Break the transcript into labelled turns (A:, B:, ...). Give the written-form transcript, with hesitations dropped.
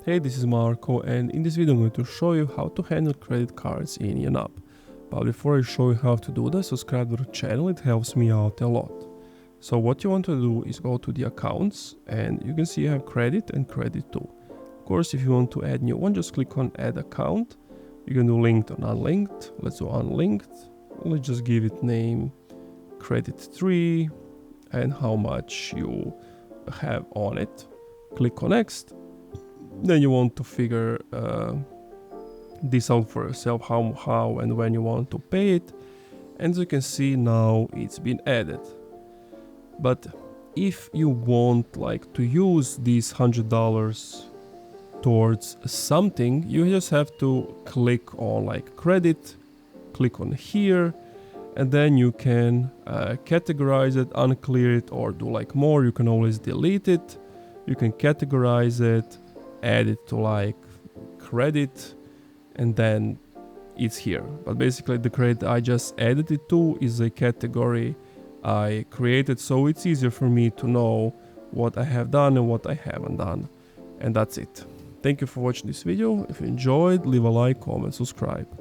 A: Hey, this is Marco, and in this video I'm going to show you how to handle credit cards in YNAB. But before I show you how to do that, subscribe to the channel, it helps me out a lot. So what you want to do is go to the accounts, and you can see you have credit and credit too. Of course, if you want to add new one, just click on add account. You can do linked or unlinked. Let's do unlinked. Let's just give it name credit 3 and how much you have on it. Click on next. Then you want to figure this out for yourself, how and when you want to pay it. And as you can see, now it's been added. But if you want to use these $100 towards something, you just have to click on credit, click on here, and then you can categorize it, unclear it, or do more. You can always delete it. You can categorize it, add it to credit, and then it's here. But basically the credit I just added it to is a category I created, so it's easier for me to know what I have done and what I haven't done. And that's it. Thank you for watching this video. If you enjoyed, leave a like, comment, subscribe.